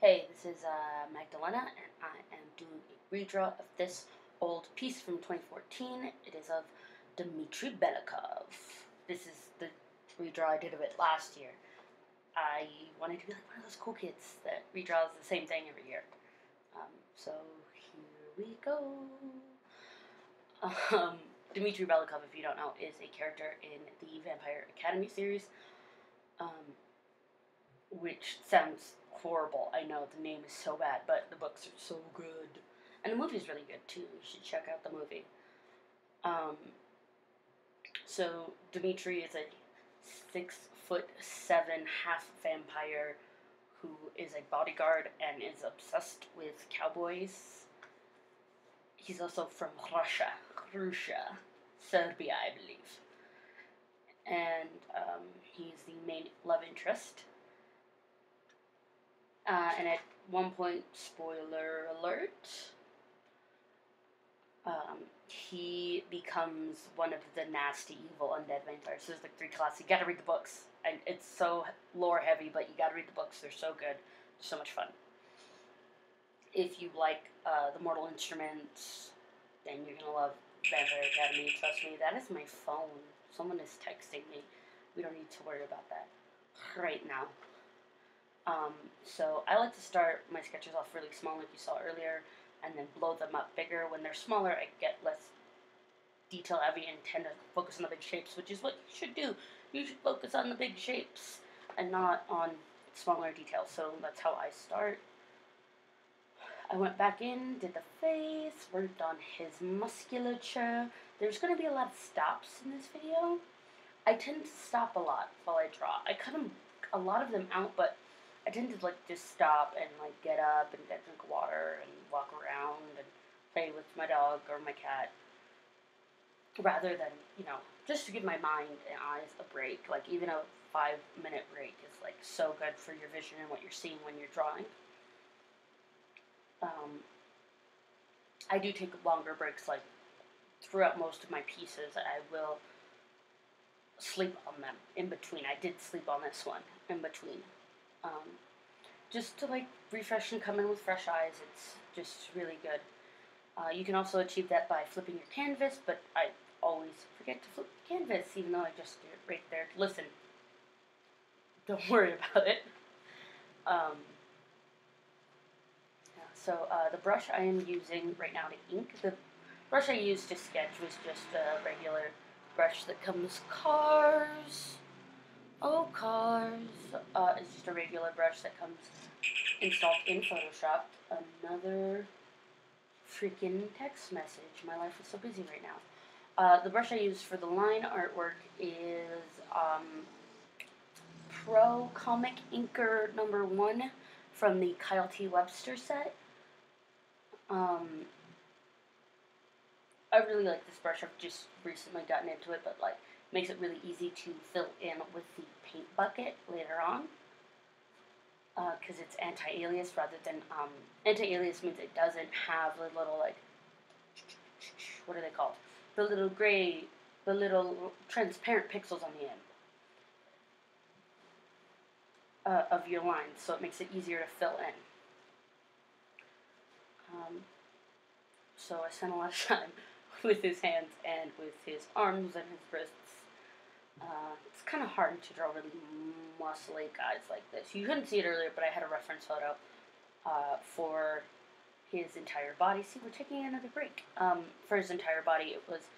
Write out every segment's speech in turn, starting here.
Hey, this is Magdalena, and I am doing a redraw of this old piece from 2014. It is of Dimitri Belikov. This is the redraw I did of it last year. I wanted to be like one of those cool kids that redraws the same thing every year. So here we go. Dimitri Belikov, if you don't know, is a character in the Vampire Academy series. Which sounds horrible. I know the name is so bad, but the books are so good. And the movie's really good too. You should check out the movie. So Dimitri is a 6'7" half vampire who is a bodyguard and is obsessed with cowboys. He's also from Russia, Serbia, I believe. And he's the main love interest. And at one point, spoiler alert, he becomes one of the nasty, evil undead vampires. So there's like 3 classes. You gotta read the books. And it's so lore heavy, but you gotta read the books. They're so good. They're so much fun. If you like the Mortal Instruments, then you're gonna love Vampire Academy. Trust me, that is my phone. Someone is texting me. We don't need to worry about that right now. So I like to start my sketches off really small, like you saw earlier, and then blow them up bigger. When they're smaller, I get less detail heavy and tend to focus on the big shapes, which is what you should do. You should focus on the big shapes and not on smaller details. So that's how I start. I went back in, did the face, worked on his musculature. There's going to be a lot of stops in this video. I tend to stop a lot while I draw. I cut a lot of them out, but I tend to just stop and get up and get a drink of water and walk around and play with my dog or my cat, rather than just to give my mind and eyes a break. Even a 5-minute break is so good for your vision and what you're seeing when you're drawing. I do take longer breaks throughout most of my pieces. I will sleep on them in between. I did sleep on this one in between. Just to refresh and come in with fresh eyes. It's just really good. You can also achieve that by flipping your canvas, but I always forget to flip the canvas, even though I just did it right there. Listen, don't worry about it. So the brush I am using right now to ink, the brush I used to sketch was just a regular brush that comes cars. Oh, cars. It's just a regular brush that comes installed in Photoshop. Another freaking text message. My life is so busy right now. The brush I use for the line artwork is Pro Comic Inker #1 from the Kyle T. Webster set. I really like this brush. I've just recently gotten into it, but makes it really easy to fill in with the paint bucket later on, because it's anti-alias rather than anti-alias means it doesn't have the little what are they called? The little gray, the little transparent pixels on the end of your lines, so it makes it easier to fill in. So I spent a lot of time with his hands and with his arms and his wrists. It's kind of hard to draw really muscly guys like this. You couldn't see it earlier, but I had a reference photo for his entire body. See, we're taking another break. For his entire body, it was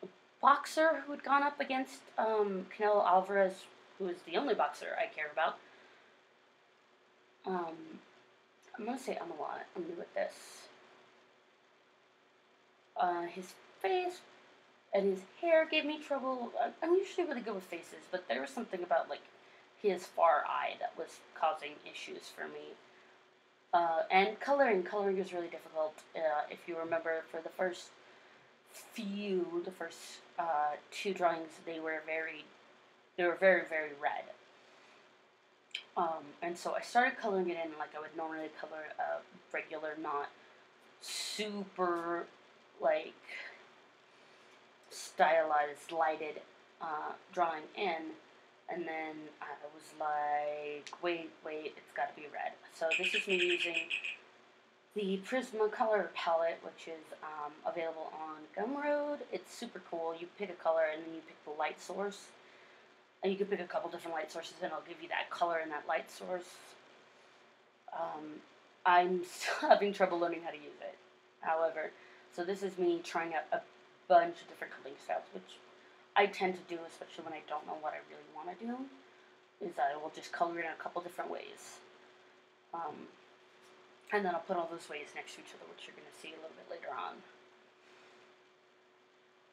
a boxer who had gone up against Canelo Alvarez, who is the only boxer I care about. I'm going to say I'm new at this. His face and his hair gave me trouble. I'm usually really good with faces, but there was something about his far eye that was causing issues for me. And coloring is really difficult. If you remember, for the first 2 drawings, they were very, very red. And so I started coloring it in like I would normally color a regular, not super stylized, lighted drawing in, And then I was like, wait, it's got to be red. So this is me using the Prismacolor palette, which is available on Gumroad. It's super cool. You pick a color and then you pick the light source. And you can pick a couple different light sources and it'll give you that color and that light source. I'm still having trouble learning how to use it. However, so this is me trying out a bunch of different coloring styles, which I tend to do, especially when I don't know what I really want to do, is I will just color it in a couple different ways. And then I'll put all those ways next to each other, which you're going to see a little bit later on.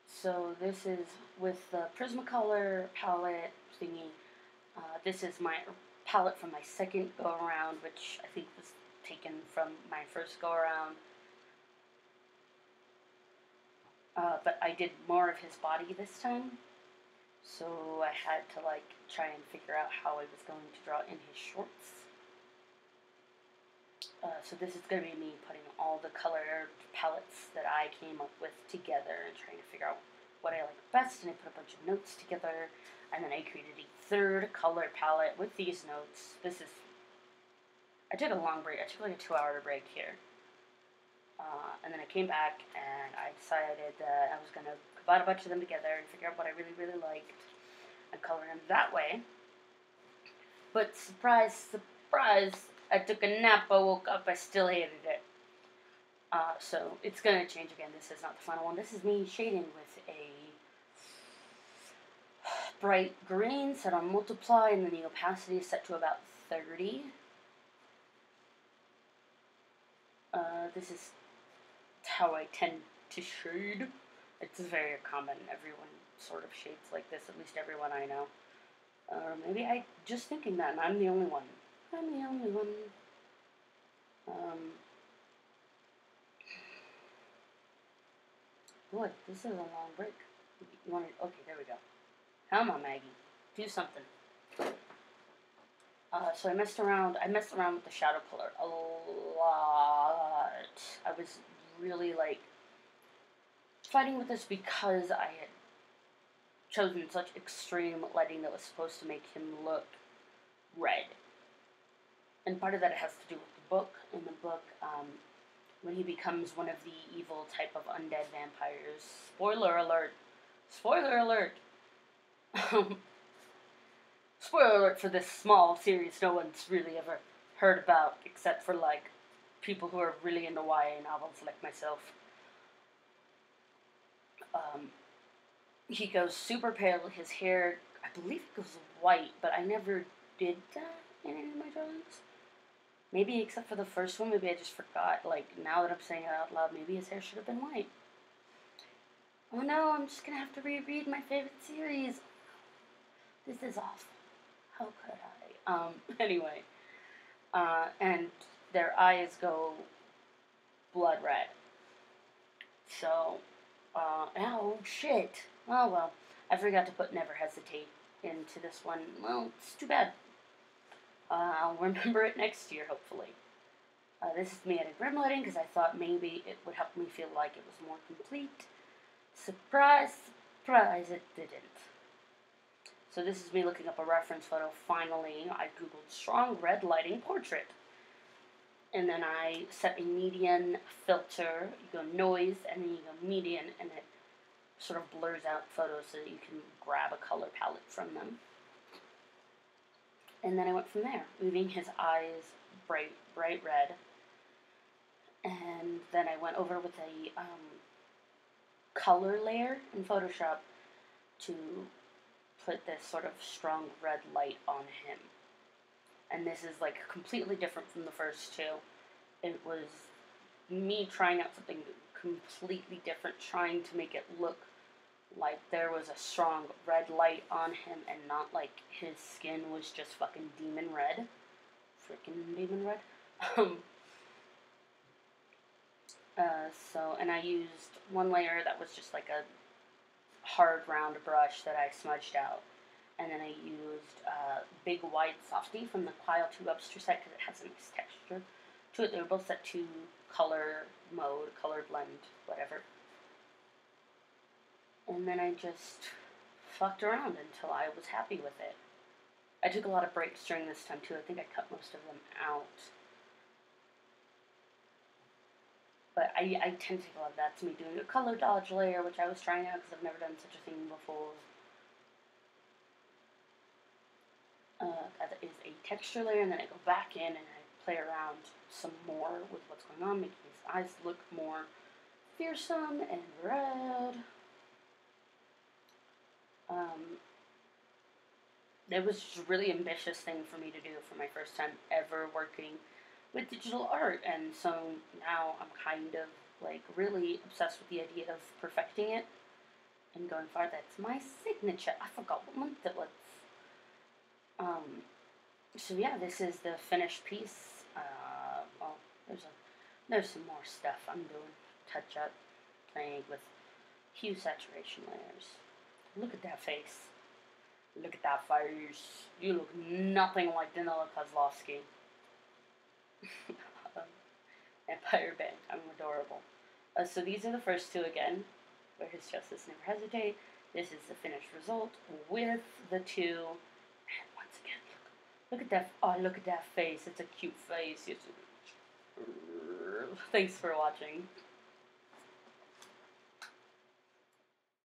So this is with the Prismacolor palette thingy. This is my palette from my second go-around, which I think was taken from my first go-around. But I did more of his body this time, so I had to like try and figure out how I was going to draw in his shorts. So this is going to be me putting all the color palettes that I came up with together and trying to figure out what I like best, and I put a bunch of notes together, and then I created a third color palette with these notes. I took a long break. I took like a 2-hour break here. And then I came back and I decided that I was going to combine a bunch of them together and figure out what I really, really liked and color them that way. But surprise, surprise, I took a nap, I woke up, I still hated it. So it's going to change again. This is not the final one. This is me shading with a bright green set on multiply, and then the opacity is set to about 30. This is how I tend to shade. It's very common. Everyone sort of shades like this, at least everyone I know. Maybe I'm just thinking that, and I'm the only one. I'm the only one. Boy, this is a long break. You want to? Okay, there we go. Come on, Maggie, do something. So I messed around with the shadow color a lot. I was really like fighting with this because I had chosen such extreme lighting that was supposed to make him look red. And part of that has to do with the book. In the book, when he becomes one of the evil type of undead vampires. Spoiler alert! Spoiler alert! Spoiler alert for this small series no one's really ever heard about, except for, like, people who are really into YA novels like myself. He goes super pale, his hair, I believe it goes white, but I never did that in any of my drawings. Maybe except for the first one, maybe I just forgot. Like, now that I'm saying it out loud, maybe his hair should have been white. Oh no, I'm just gonna have to reread my favorite series. This is awful. How could I? Anyway. And their eyes go blood red. So, oh shit. Oh well. I forgot to put Never Hesitate into this one. Well, it's too bad. I'll remember it next year, hopefully. This is me at a grim lighting because I thought maybe it would help me feel like it was more complete. Surprise, surprise, it didn't. So this is me looking up a reference photo. Finally, I googled strong red lighting portrait. And then I set a median filter. You go noise, and then you go median, and it sort of blurs out photos so that you can grab a color palette from them. And then I went from there, leaving his eyes bright red. And then I went over with a color layer in Photoshop to put this sort of strong red light on him. And this is like completely different from the first two. It was me trying out something completely different, trying to make it look like there was a strong red light on him and not like his skin was just fucking demon red. Freaking demon red. And I used one layer that was just like a hard round brush that I smudged out. And then I used Big Wide Softy from the Quile 2 Webster set because it has a nice texture to it. They were both set to color mode, color blend, whatever. And then I just fucked around until I was happy with it. I took a lot of breaks during this time too. I think I cut most of them out. But I tend to take a lot of that to me doing a color dodge layer, which I was trying out because I've never done such a thing before. That is a texture layer, and then I go back in and I play around some more with what's going on, making his eyes look more fearsome and red. It was just a really ambitious thing for me to do for my first time ever working with digital art, and so now I'm kind of like really obsessed with the idea of perfecting it and going far. That's my signature. I forgot what month it was. So yeah, this is the finished piece. Well, there's some more stuff I'm doing. Touch up, playing with hue saturation layers. Look at that face. Look at that face. You look nothing like Danila Kozlovsky. Empire Band. I'm adorable. So these are the first two again. Where His Justice Never Hesitate. This is the finished result with the two. And once again, look at that. Oh, look at that face. It's a cute face. Thanks for watching.